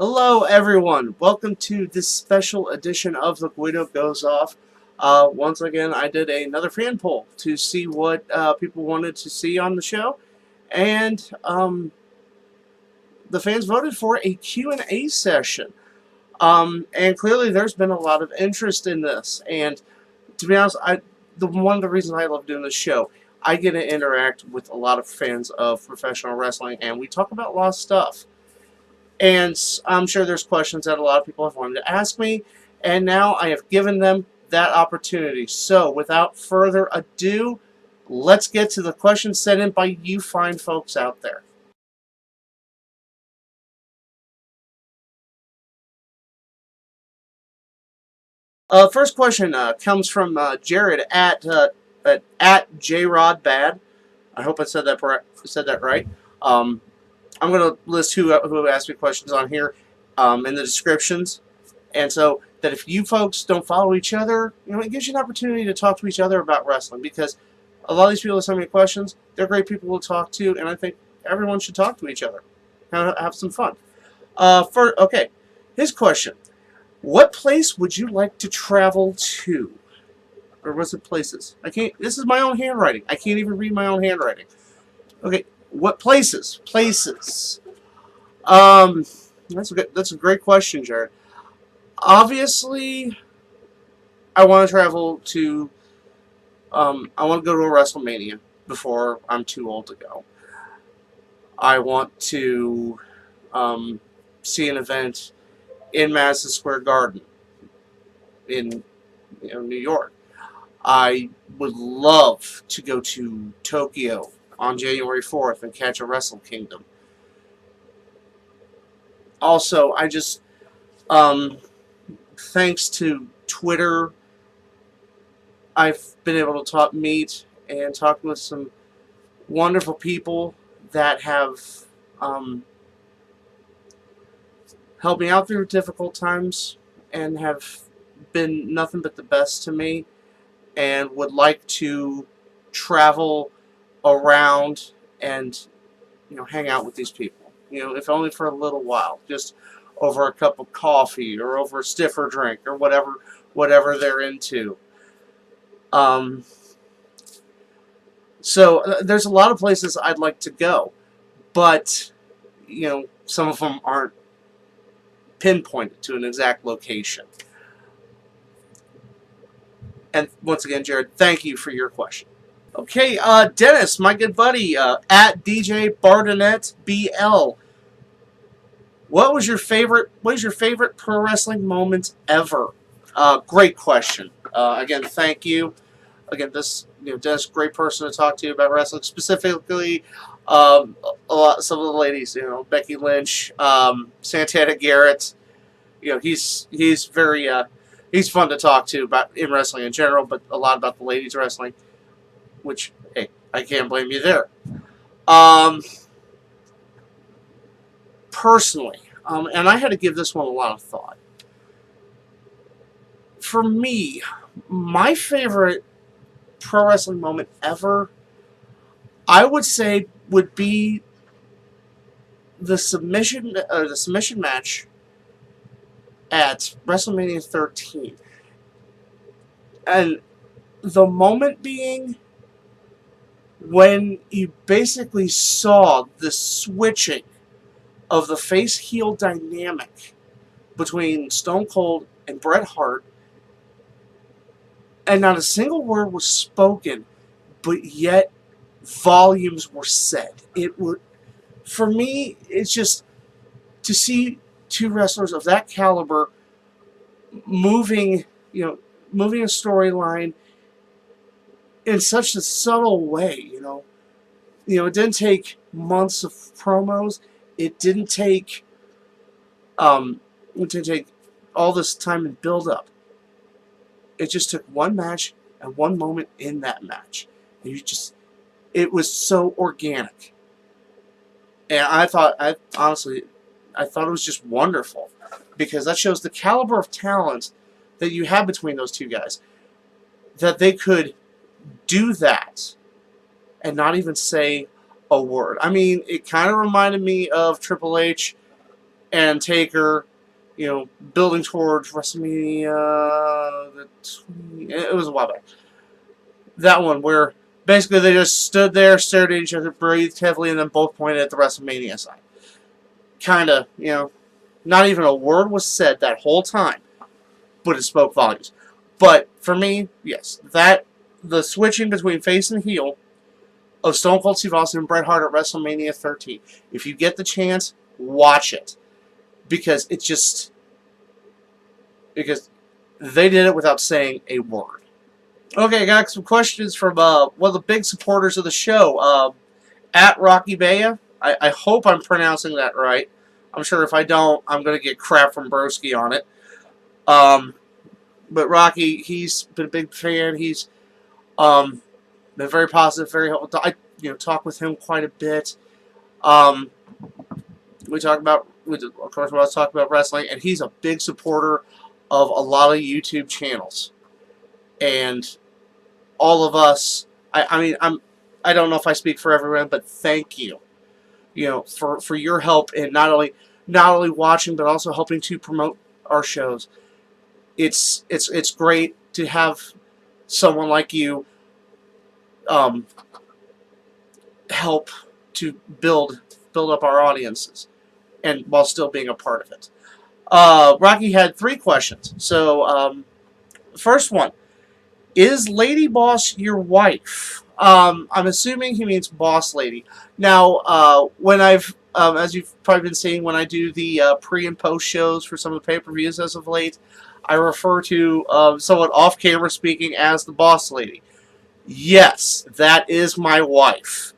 Hello, everyone. Welcome to this special edition of the Guido Goes Off. Once again, I did another fan poll to see what people wanted to see on the show, and the fans voted for a Q&A session. And clearly, there's been a lot of interest in this. And to be honest, one of the reasons I love doing this show, I get to interact with a lot of fans of professional wrestling, and we talk about a lot of stuff. And I'm sure there's questions that a lot of people have wanted to ask me, and now I have given them that opportunity. So, without further ado, let's get to the questions sent in by you fine folks out there. First question comes from Jared at JRodBad. I hope I said that right. I'm going to list who asked me questions on here in the descriptions. And so that if you folks don't follow each other, it gives you an opportunity to talk to each other about wrestling, because a lot of these people that send me questions, they're great people to talk to, and I think everyone should talk to each other. Have some fun. Okay, his question. What place would you like to travel to? Or was it places? This is my own handwriting. I can't even read my own handwriting. Okay, what places? Places. That's a great question, Jared. Obviously, I want to travel to. I want to go to a WrestleMania before I'm too old to go. I want to see an event in Madison Square Garden in New York. I would love to go to Tokyo on January 4th and catch a Wrestle Kingdom. Also, I just, thanks to Twitter, I've been able to meet and talk with some wonderful people that have helped me out through difficult times and have been nothing but the best to me, and would like to travel around and hang out with these people, if only for a little while, just over a cup of coffee or over a stiffer drink or whatever they're into. So there's a lot of places I'd like to go, but some of them aren't pinpointed to an exact location. And once again, Jared, thank you for your question. Okay, Dennis, my good buddy, at DJ Bardonet BL. What is your favorite pro wrestling moment ever? Great question. Again, thank you. Again, Dennis, great person to talk to about wrestling. Specifically, some of the ladies, Becky Lynch, Santana Garrett. He's very he's fun to talk to about in wrestling in general, but a lot about the ladies wrestling. Which, hey, I can't blame you there. Personally, and I had to give this one a lot of thought. For me, my favorite pro wrestling moment ever, I would say, would be the submission match at WrestleMania 13, and the moment being when you basically saw the switching of the face-heel dynamic between Stone Cold and Bret Hart, and not a single word was spoken, but yet volumes were said. For me, it's just to see two wrestlers of that caliber moving a storyline in such a subtle way. It didn't take months of promos. It didn't take all this time and build up. It just took one match and one moment in that match. And it was so organic. And I thought it was just wonderful, because that shows the caliber of talent that you have between those two guys, that they could do that and not even say a word. I mean, it kind of reminded me of Triple H and Taker, building towards WrestleMania. It was a while back. That one where basically they just stood there, stared at each other, breathed heavily, and then both pointed at the WrestleMania sign. Kind of, not even a word was said that whole time, but it spoke volumes. But for me, yes, the switching between face and heel of Stone Cold Steve Austin and Bret Hart at WrestleMania 13. If you get the chance, watch it. Because they did it without saying a word. Okay, I got some questions from one of the big supporters of the show, at Rocky Baya. I hope I'm pronouncing that right. I'm sure if I don't, I'm going to get crap from Broski on it. But Rocky, he's been a big fan. He's been very positive, very helpful. I talk with him quite a bit. We talk about, of course, we always talk about wrestling, and he's a big supporter of a lot of YouTube channels. And all of us, I don't know if I speak for everyone, but thank you, for your help in not only watching but also helping to promote our shows. It's great to have someone like you help to build up our audiences, and while still being a part of it. Rocky had 3 questions. So, first one. Is Lady Boss your wife? I'm assuming he means Boss Lady. Now, when I've, as you've probably been seeing, when I do the pre and post shows for some of the pay-per-views as of late, I refer to, somewhat off-camera speaking, as the Boss Lady. Yes, that is my wife.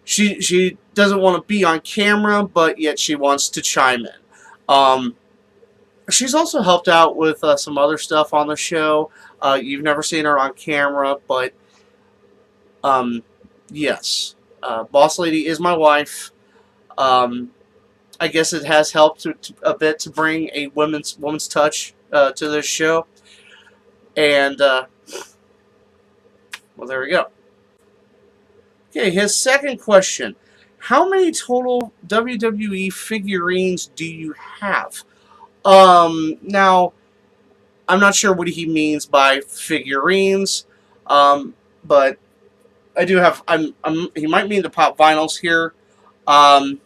She doesn't want to be on camera, but yet she wants to chime in. She's also helped out with some other stuff on the show. You've never seen her on camera, but yes, Boss Lady is my wife. I guess it has helped a bit to bring a woman's touch to this show, and well, there we go. Okay, his second question: how many total WWE figurines do you have? Now, I'm not sure what he means by figurines, but I do have, he might mean the pop vinyls here, but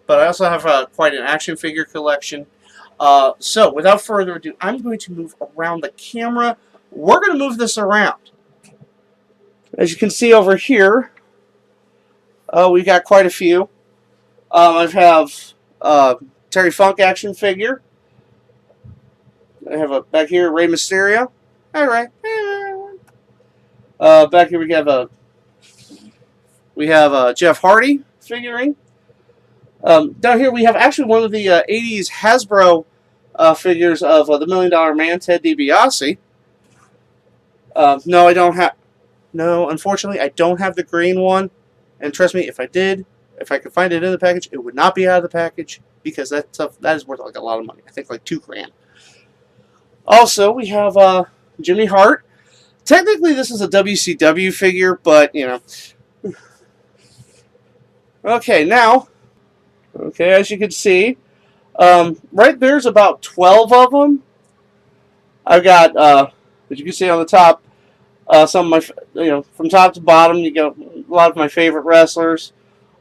I also have quite an action figure collection. So, without further ado, I'm going to move around the camera. We're going to move this around. As you can see over here, we got quite a few. I have, Terry Funk action figure. I have back here Rey Mysterio. All right. Back here we have Jeff Hardy figurine. Down here we have actually one of the 80s Hasbro figures of the $1 Million Man, Ted DiBiase. No, I don't have. No, unfortunately, I don't have the green one. And trust me, if I did, if I could find it in the package, it would not be out of the package, because that is worth like a lot of money. I think like $2 grand. Also, we have Jimmy Hart. Technically, this is a WCW figure, but Okay, now, as you can see, right there's about 12 of them. I've got, as you can see on the top, some of my, from top to bottom, you got a lot of my favorite wrestlers.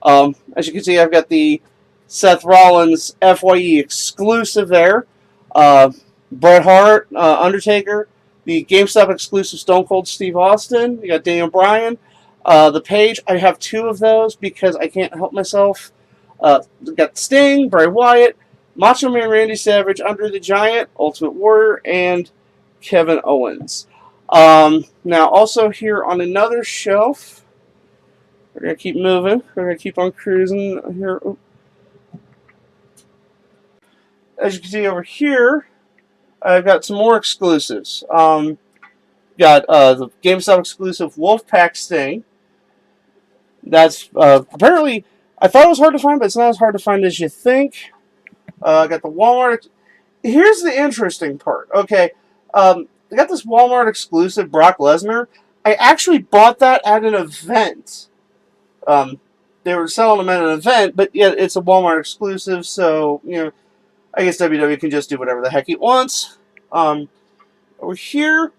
As you can see, I've got the Seth Rollins FYE exclusive there. Bret Hart, Undertaker, the GameStop exclusive Stone Cold Steve Austin. You got Daniel Bryan. The Page, I have 2 of those because I can't help myself. Got Sting, Bray Wyatt, Macho Man Randy Savage, Andre the Giant, Ultimate Warrior, and Kevin Owens. Now, also here on another shelf, we're going to keep moving. We're going to keep on cruising here. As you can see over here, I've got some more exclusives. Got the GameStop exclusive Wolfpack Sting. That's apparently, I thought it was hard to find, but it's not as hard to find as you think. I got the Walmart. Here's the interesting part. Okay, I got this Walmart exclusive Brock Lesnar. I actually bought that at an event. they were selling them at an event, but yet it's a Walmart exclusive, so, you know, I guess WWE can just do whatever the heck it wants. Over here,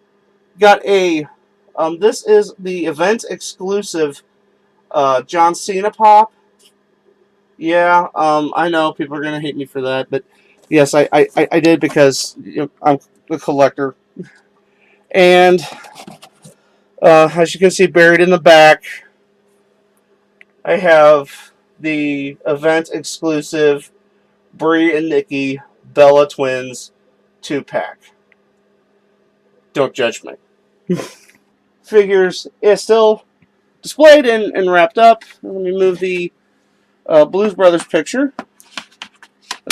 got a, this is the event exclusive John Cena pop. Yeah, I know people are gonna hate me for that, but yes, I did because, you know, I'm a collector. And as you can see, buried in the back, I have the event exclusive Brie and Nikki Bella Twins 2-pack. Don't judge me. Figures is still displayed and wrapped up. Let me move the Blues Brothers picture.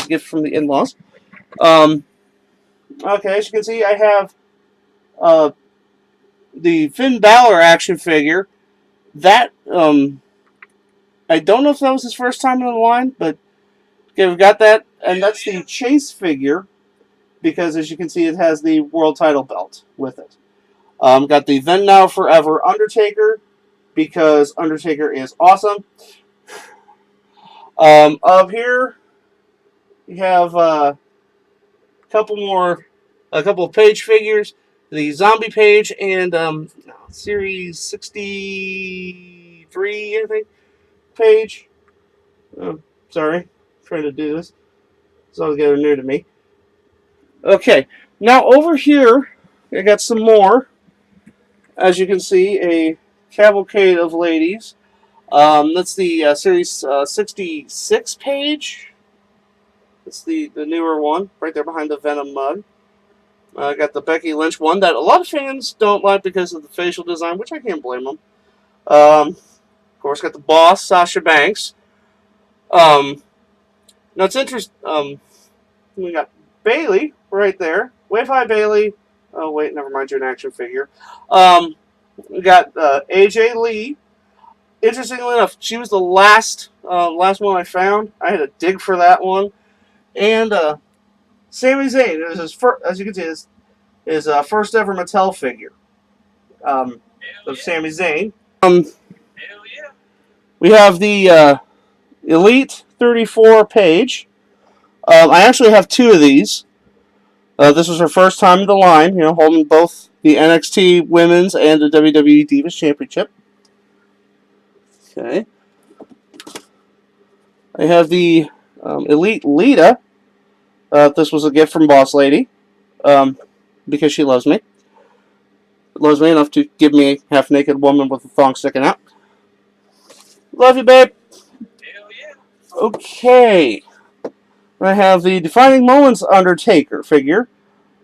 A gift from the in-laws. Okay, as you can see, I have the Finn Balor action figure. That, I don't know if that was his first time in the line, but okay, we've got that. And that's the Chase figure, because as you can see, it has the world title belt with it. Got the Then Now Forever Undertaker, because Undertaker is awesome. Up here, we have a couple of Page figures. The Zombie Page and Series 63, I think, Page. Sorry, I'm trying to do this. It's altogether new to me. Okay, now over here, I got some more. As you can see, a cavalcade of ladies. That's the Series 66 Page. That's the newer one, right there behind the Venom mug. I got the Becky Lynch one that a lot of fans don't like because of the facial design, which I can't blame them. Of course, got the Boss, Sasha Banks. Now it's interesting. We got Bailey right there. Wave high, Bailey. Oh wait, never mind. You're an action figure. We got AJ Lee. Interestingly enough, she was the last one I found. I had to dig for that one. And Sami Zayn. It was his first, as you can see, his first ever Mattel figure of Sami Zayn. We have the Elite 34 Page. I actually have two of these. This was her first time in the line, you know, holding both the NXT Women's and the WWE Divas Championship. Okay. I have the Elite Lita. This was a gift from Boss Lady, because she loves me. Loves me enough to give me a half-naked woman with a thong sticking out. Love you, babe. Hell yeah. Okay. I have the Defining Moments Undertaker figure.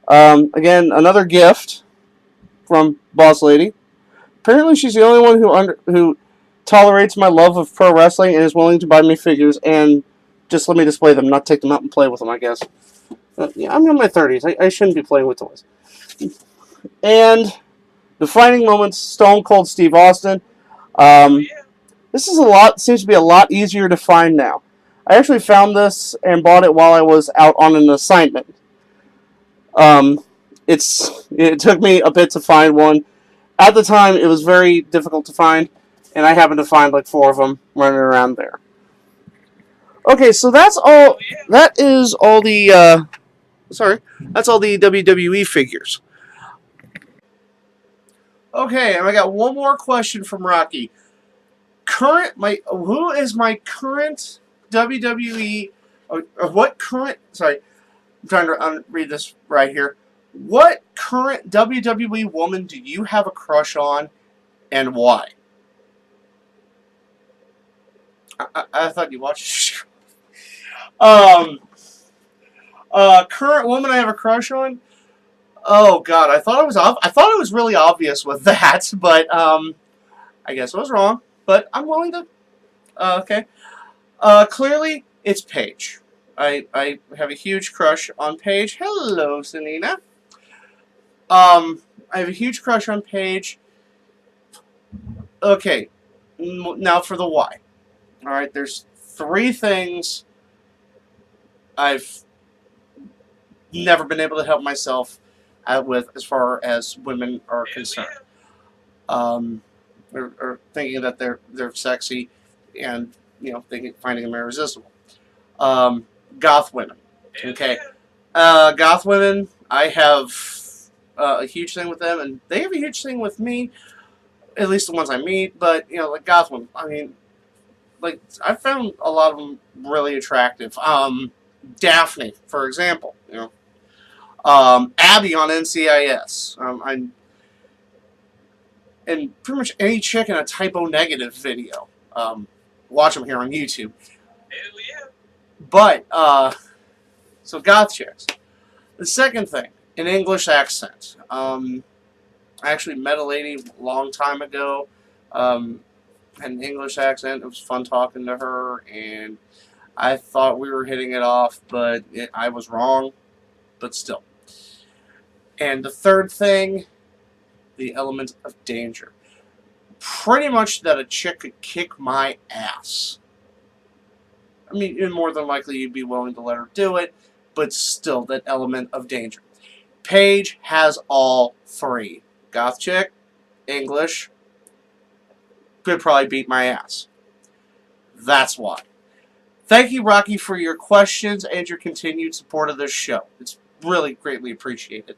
Again, another gift from Boss Lady. Apparently, she's the only one who tolerates my love of pro wrestling and is willing to buy me figures and just let me display them, not take them out and play with them, I guess. Yeah, I'm in my 30s. I shouldn't be playing with toys. And Defining Moments Stone Cold Steve Austin. This is seems to be a lot easier to find now. I actually found this and bought it while I was out on an assignment. It took me a bit to find one. At the time, it was very difficult to find, and I happened to find like 4 of them running around there. Okay, so that's all. That is all the. That's all the WWE figures. Okay, and I got one more question from Rocky. Who is my current WWE? What current? Sorry, I'm trying to read this right here. What current WWE woman do you have a crush on, and why? I thought you watched. Current woman I have a crush on. Oh God, I thought it was really obvious with that, but I guess I was wrong. But I'm willing to. Okay. Clearly, it's Paige. I have a huge crush on Paige. Hello, Sanina. I have a huge crush on Paige. Okay, now for the why. All right, there's 3 things I've never been able to help myself out with as far as women are concerned. Or thinking that they're sexy, and finding them irresistible. Goth women. Okay. Goth women, I have a huge thing with them, and they have a huge thing with me, at least the ones I meet, but, like goth women, I mean, like, I found a lot of them really attractive. Daphne, for example, Abby on NCIS. And pretty much any chick in a typo negative video. Watch them here on YouTube. Hell yeah. But, so goth chicks. The second thing, an English accent. I actually met a lady a long time ago, had an English accent. It was fun talking to her, and I thought we were hitting it off, but I was wrong, but still. And the third thing, the element of danger. Pretty much that a chick could kick my ass. I mean, more than likely you'd be willing to let her do it, but still, that element of danger. Paige has all three. Goth chick, English, could probably beat my ass. That's why. Thank you, Rocky, for your questions and your continued support of this show. It's really greatly appreciated.